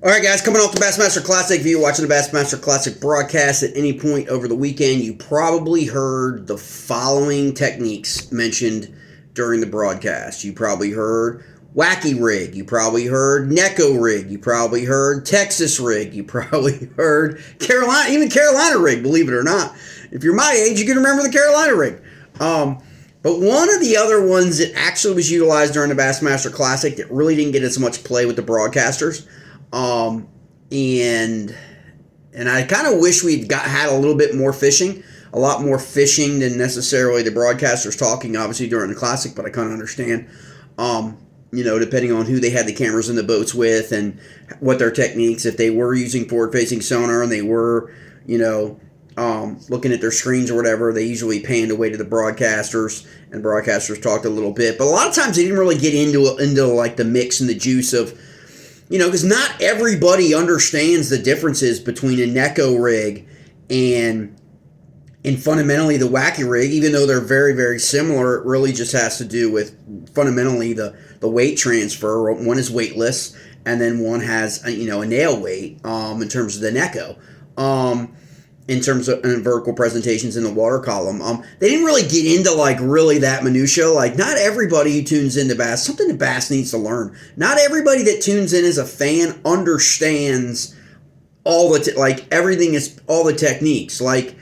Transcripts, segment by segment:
All right, guys, coming off the Bassmaster Classic. If you're watching the Bassmaster Classic broadcast at any point over the weekend, you probably heard the following techniques mentioned during the broadcast. You probably heard Wacky rig. You probably heard Neko rig. You probably heard Texas rig. You probably heard Carolina rig, believe it or not. If you're my age, you can remember the Carolina rig. But one of the other ones that actually was utilized during the Bassmaster Classic that really didn't get as much play with the broadcasters, and I kind of wish we'd had a little bit more fishing, a lot more fishing than necessarily the broadcasters talking, obviously, during the Classic, but I kind of understand, depending on who they had the cameras in the boats with and what their techniques, if they were using forward-facing sonar and they were, looking at their screens or whatever, they usually panned away to the broadcasters, and broadcasters talked a little bit. But a lot of times they didn't really get into like the mix and the juice of, because not everybody understands the differences between a Neko rig and fundamentally the Wacky rig, even though they're very, very similar. It really just has to do with fundamentally the weight transfer. One is weightless, and then one has a nail weight in terms of the Neko. In terms of vertical presentations in the water column. They didn't really get into really that minutia. Not everybody who tunes into Bass, something that Bass needs to learn. Not everybody that tunes in as a fan understands all the everything is all the techniques. I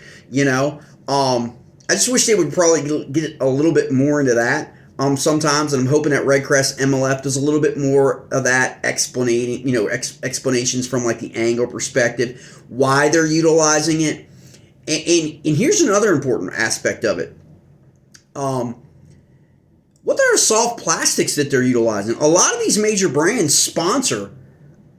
just wish they would probably get a little bit more into that. Sometimes, and I'm hoping that Redcrest MLF does a little bit more of that explanations from the angle perspective, why they're utilizing it, and here's another important aspect of it. What are soft plastics that they're utilizing? A lot of these major brands sponsor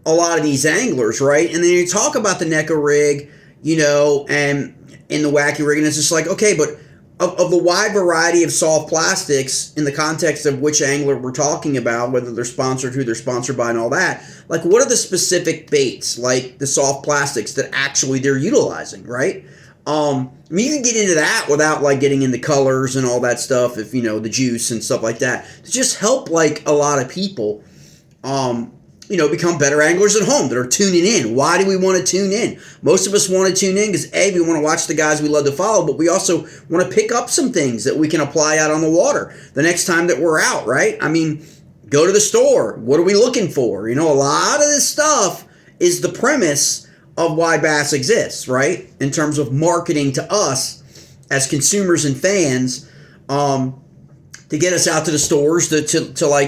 a lot of these anglers, right? And then you talk about the Neko rig, and the Wacky rig, and it's just okay, but of the wide variety of soft plastics in the context of which angler we're talking about, whether they're sponsored, who they're sponsored by, and all that, what are the specific baits, the soft plastics that actually they're utilizing, right? You can get into that without getting into colors and all that stuff, if the juice and stuff like that, to just help a lot of people become better anglers at home that are tuning in. Why do we want to tune in? Most of us want to tune in because, A, we want to watch the guys we love to follow, but we also want to pick up some things that we can apply out on the water the next time that we're out, right? I mean, go to the store. What are we looking for? A lot of this stuff is the premise of why Bass exists, right? In terms of marketing to us as consumers and fans, to get us out to the stores to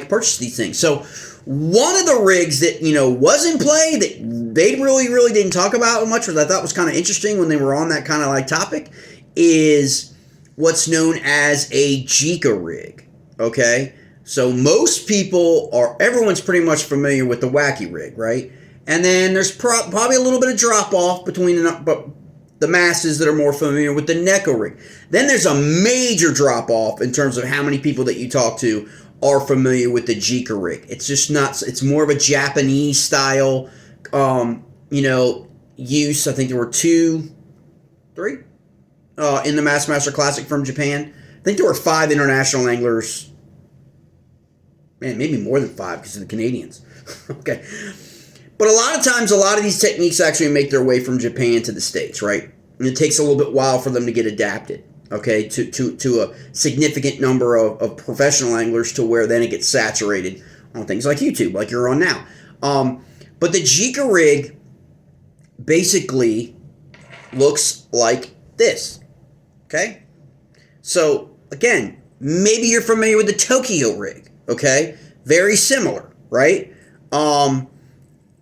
purchase these things. So one of the rigs that, was in play that they really, really didn't talk about much, which I thought was kind of interesting when they were on that kind of topic, is what's known as a Jika rig, okay? So most people everyone's pretty much familiar with the Wacky rig, right? And then there's probably a little bit of drop-off between the masses that are more familiar with the Neko rig. Then there's a major drop-off in terms of how many people that you talk to are familiar with the Jika rig. It's just not, it's more of a Japanese style, use. I think there were 3 in the Bassmaster Classic from Japan. I think there were 5 international anglers. Man, maybe more than 5 because of the Canadians. Okay. But a lot of times, a lot of these techniques actually make their way from Japan to the States, right? And it takes a little bit while for them to get adapted, okay, to a significant number of professional anglers, to where then it gets saturated on things like YouTube, like you're on now. But the Jika rig basically looks like this, okay? So, again, maybe you're familiar with the Tokyo rig, okay? Very similar, right?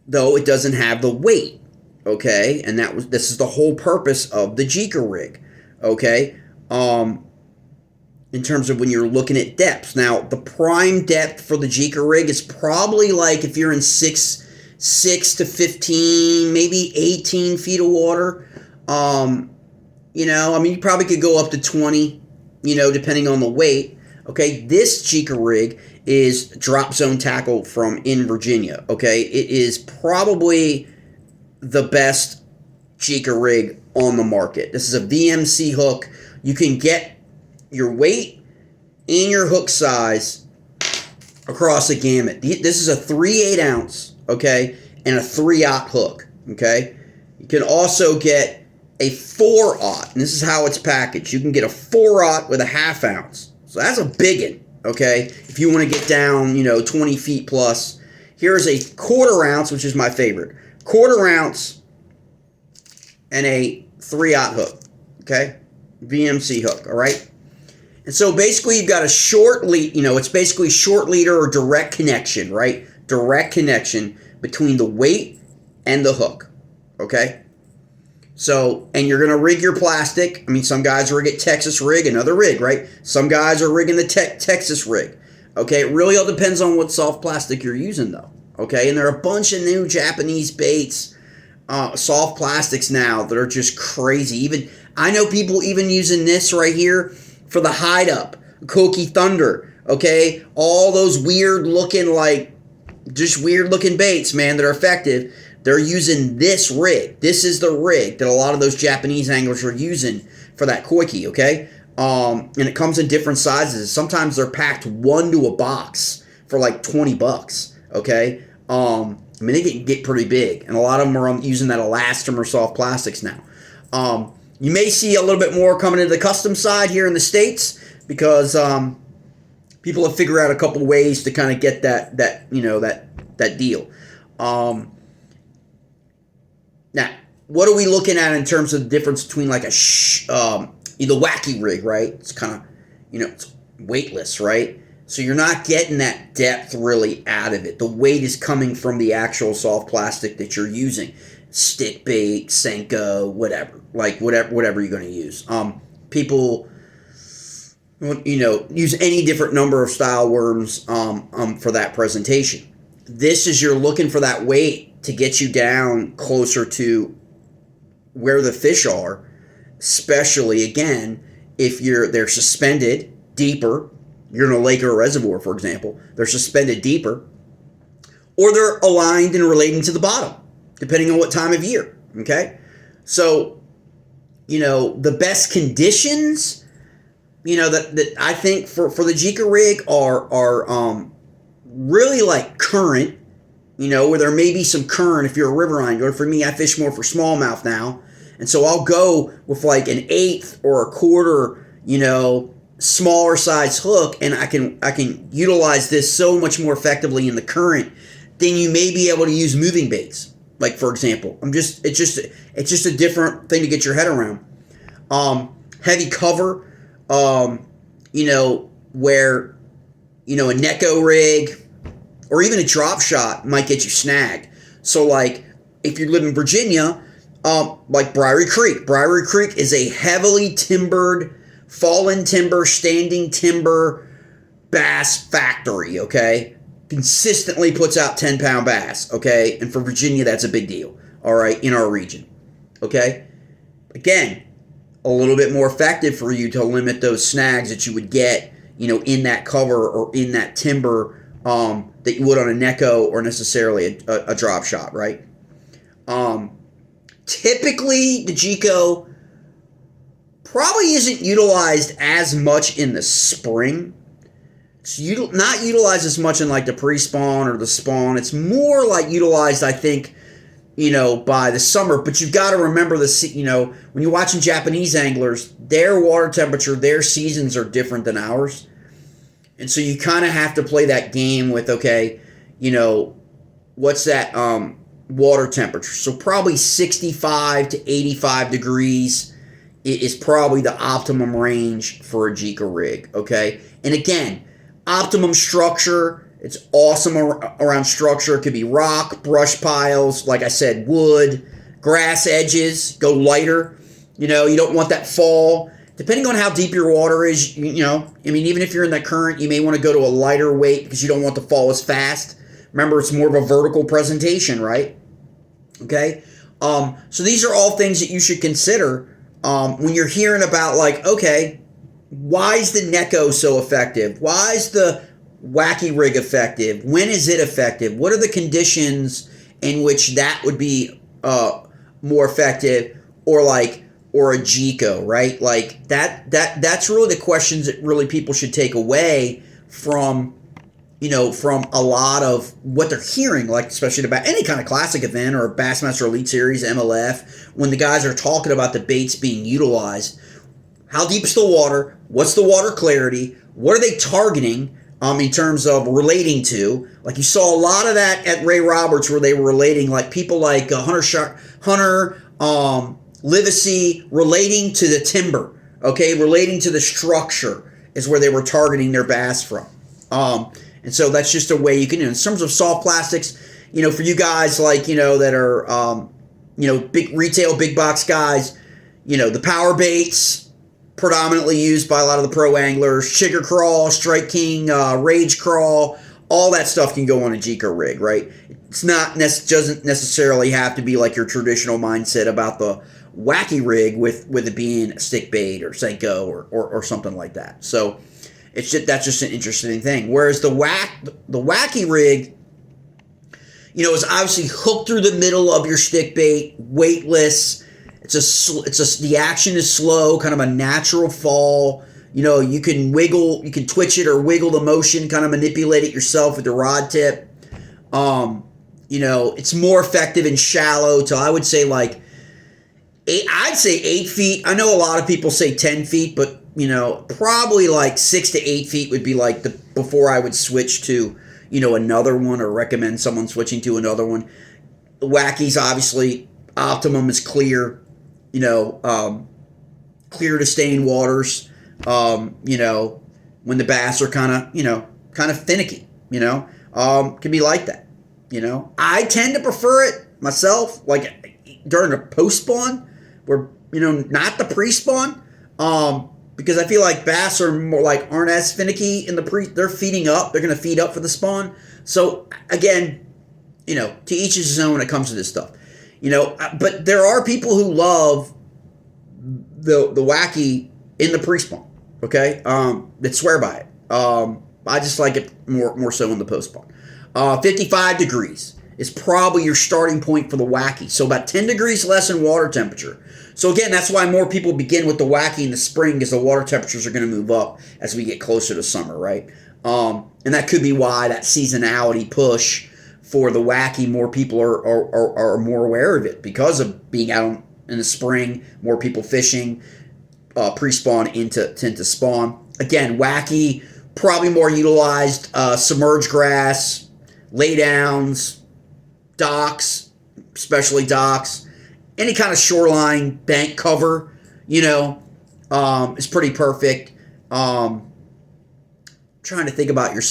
Though it doesn't have the weight, okay? And this is the whole purpose of the Jika rig, okay? In terms of when you're looking at depths. Now, the prime depth for the Jika rig is probably if you're in 6 to 15, maybe 18 feet of water. You probably could go up to 20, depending on the weight. Okay, this Jika rig is drop zone tackle from in Virginia. Okay, it is probably the best Jika rig on the market. This is a VMC hook. You can get your weight and your hook size across the gamut. This is a 3/8 ounce, okay? and a 3/0 hook, okay? You can also get a 4/0, and this is how it's packaged. You can get a 4/0 with a 1/2 ounce. So that's a biggin, okay? If you want to get down, 20 feet plus. Here's a 1/4 ounce, which is my favorite. 1/4 ounce and a 3/0 hook, okay? VMC hook, all right? And so basically you've got a short lead, it's basically short leader or direct connection, right? Direct connection between the weight and the hook, okay? So, and you're going to rig your plastic. I mean, some guys rig it Texas rig, another rig, right? Some guys are rigging the Texas rig, okay? It really all depends on what soft plastic you're using, though, okay? And there are a bunch of new Japanese baits, soft plastics now that are just crazy. I know people even using this right here for the hide up, Koki Thunder, okay? All those weird looking, just weird looking baits, man, that are effective. They're using this rig. This is the rig that a lot of those Japanese anglers are using for that koiki, okay? And it comes in different sizes. Sometimes they're packed 1 to a box for like $20, okay? I mean, they can get pretty big, and a lot of them are using that elastomer soft plastics now. You may see a little bit more coming into the custom side here in the States because people have figured out a couple ways to kind of get that deal. Now, what are we looking at in terms of the difference between like the Wacky rig, right? It's kind of, it's weightless, right? So you're not getting that depth really out of it. The weight is coming from the actual soft plastic that you're using. Stick bait, Senko, whatever. Like whatever you're going to use. People, use any different number of style worms for that presentation. This is you're looking for that weight to get you down closer to where the fish are, especially, again, if they're suspended deeper. You're in a lake or a reservoir, for example. They're suspended deeper, or they're aligned and relating to the bottom, depending on what time of year, okay? So, the best conditions, that I think for the Jika rig are really like current, where there may be some current if you're a river angler. For me, I fish more for smallmouth now. And so I'll go with like an 1/8 or a 1/4, smaller size hook, and I can utilize this so much more effectively in the current than you may be able to use moving baits. Like, for example, it's just a different thing to get your head around. Heavy cover, where, a Neko rig or even a drop shot might get you snagged. So, like, if you live in Virginia, like Briary Creek. Briary Creek is a heavily timbered, fallen timber, standing timber bass factory, okay? Consistently puts out 10-pound bass, okay? And for Virginia, that's a big deal, all right, in our region, okay? Again, a little bit more effective for you to limit those snags that you would get, in that cover or in that timber that you would on a Neko or necessarily a drop shot, right? Typically, the Jika probably isn't utilized as much in the spring. It's not utilized as much in like the pre-spawn or the spawn. It's more like utilized, I think, by the summer. But you've got to remember when you're watching Japanese anglers, their water temperature, their seasons are different than ours. And so you kind of have to play that game with, okay, what's that water temperature? So probably 65 to 85 degrees is probably the optimum range for a Jika rig, okay? And again, optimum structure, it's awesome around structure. It could be rock, brush piles, like I said, wood, grass edges, go lighter. You don't want that fall. Depending on how deep your water is, even if you're in the current, you may want to go to a lighter weight because you don't want to fall as fast. Remember, it's more of a vertical presentation, right? Okay? So these are all things that you should consider when you're hearing about, like, okay, why is the Neko so effective? Why is the Wacky rig effective? When is it effective? What are the conditions in which that would be more effective, or a Jika, right? Like that's really the questions that really people should take away from from a lot of what they're hearing, like especially about any kind of classic event or a Bassmaster Elite Series, MLF, when the guys are talking about the baits being utilized. How deep's the water? What's the water clarity? What are they targeting in terms of relating to? Like you saw a lot of that at Ray Roberts where they were relating, like people like Hunter Livesey relating to the timber, okay? Relating to the structure is where they were targeting their bass from. And so that's just a way you can do it. In terms of soft plastics, for you guys like, that are, big retail, big box guys, the power baits predominantly used by a lot of the pro anglers, Sugar Crawl, Strike King, Rage Crawl, all that stuff can go on a Jika rig, right? Doesn't necessarily have to be like your traditional mindset about the Wacky rig with it being a stick bait or Senko or something like that. So that's just an interesting thing. Whereas the Wacky rig, is obviously hooked through the middle of your stick bait, weightless. The action is slow, kind of a natural fall. You can twitch it or wiggle the motion, kind of manipulate it yourself with the rod tip. It's more effective in shallow to, I would say, like I'd say 8 feet. I know a lot of people say 10 feet, but probably like 6 to 8 feet would be like before I would switch to, another one or recommend someone switching to another one. The Wacky's obviously optimum is clear, clear to stain waters, when the bass are kind of finicky, can be like that, I tend to prefer it myself, like during a post spawn where, not the pre-spawn, because I feel like bass are aren't as finicky in they're feeding up. They're going to feed up for the spawn. So again, to each his own when it comes to this stuff, but there are people who love the Wacky in the pre-spawn, okay? That swear by it. I just like it more so in the post spawn. 55 degrees is probably your starting point for the Wacky. So about 10 degrees less in water temperature. So again, that's why more people begin with the Wacky in the spring, because the water temperatures are going to move up as we get closer to summer, right? And that could be why that seasonality push for the Wacky, more people are more aware of it because of being out in the spring, more people fishing, pre-spawn into spawn. Again, Wacky, probably more utilized, submerged grass, laydowns, docks, especially docks, any kind of shoreline bank cover, is pretty perfect. Trying to think about your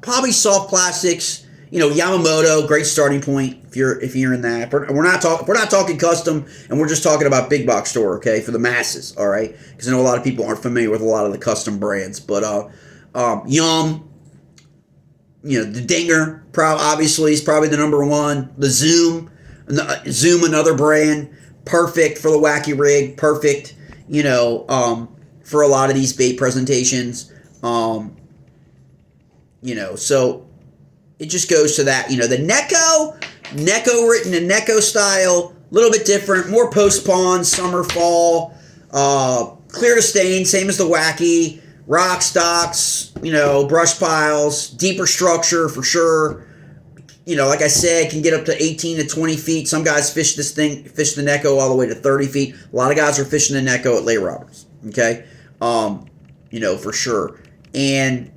probably soft plastics, Yamamoto, great starting point if you're in that. We're not talking custom, and we're just talking about big box store, okay, for the masses, all right? Because I know a lot of people aren't familiar with a lot of the custom brands, but Yum, the Dinger, obviously is probably the number one. The Zoom, another brand, perfect for the Wacky rig, perfect, for a lot of these bait presentations, so it just goes to that, the Neko written in Neko style, a little bit different, more post-spawn, summer, fall, clear to stain, same as the Wacky, rocks, docks, brush piles, deeper structure for sure. Like I said, can get up to 18 to 20 feet. Some guys fish the Neko all the way to 30 feet. A lot of guys are fishing the Neko at Ray Roberts, okay? For sure. And,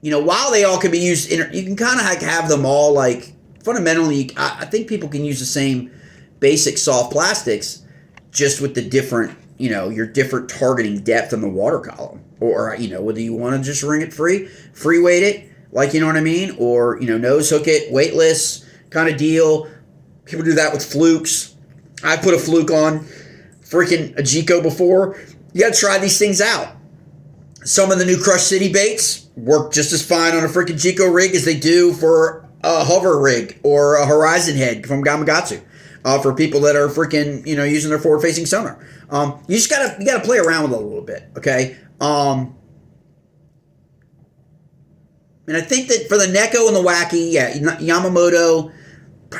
while they all can be used, you can kind of have them all, like, fundamentally, I think people can use the same basic soft plastics, just with the different, your different targeting depth in the water column. Or, whether you want to just ring it free weight it, like, you know what I mean? Or, nose hook it, weightless kind of deal. People do that with flukes. I put a fluke on freaking a Jika before. You got to try these things out. Some of the new Crush City baits work just as fine on a freaking Jika rig as they do for a hover rig or a Horizon head from Gamakatsu. For people that are freaking, using their forward-facing sonar. You just gotta play around with it a little bit, okay? And I think that for the Neko and the Wacky, Yamamoto,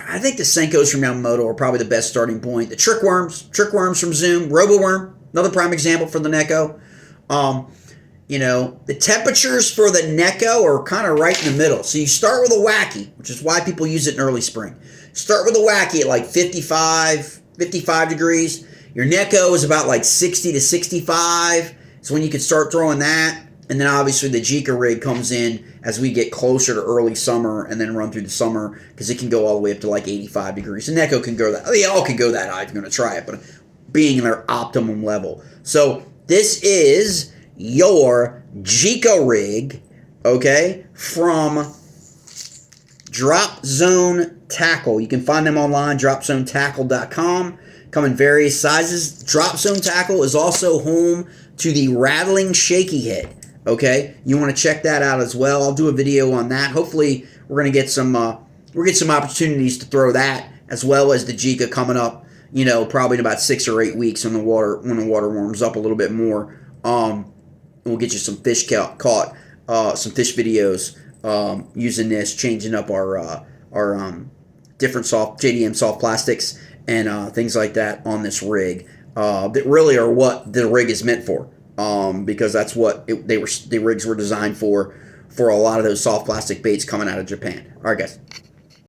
I think the Senkos from Yamamoto are probably the best starting point. The Trickworms from Zoom, RoboWorm, another prime example for the Neko. the temperatures for the Neko are kind of right in the middle. So you start with a Wacky, which is why people use it in early spring. Start with a Wacky at like 55 degrees. Your Neko is about like 60 to 65. So when you can start throwing that. And then obviously the Jika rig comes in as we get closer to early summer and then run through the summer because it can go all the way up to like 85 degrees. And Neko can go that. They all can go that high if you're going to try it, but being in their optimum level. So this is your Jika rig, okay, from Drop Zone Tackle. You can find them online, dropzonetackle.com. Come in various sizes. Drop Zone Tackle is also home to the Rattling Shaky Head. Okay, you want to check that out as well. I'll do a video on that. Hopefully, we're gonna get some opportunities to throw that as well as the Jika coming up. Probably in about 6 or 8 weeks when the water warms up a little bit more. We'll get you some fish caught, some fish videos using this, changing up our different JDM soft plastics and things like that on this rig. That really are what the rig is meant for. Because that's what the rigs were designed for a lot of those soft plastic baits coming out of Japan. All right, guys.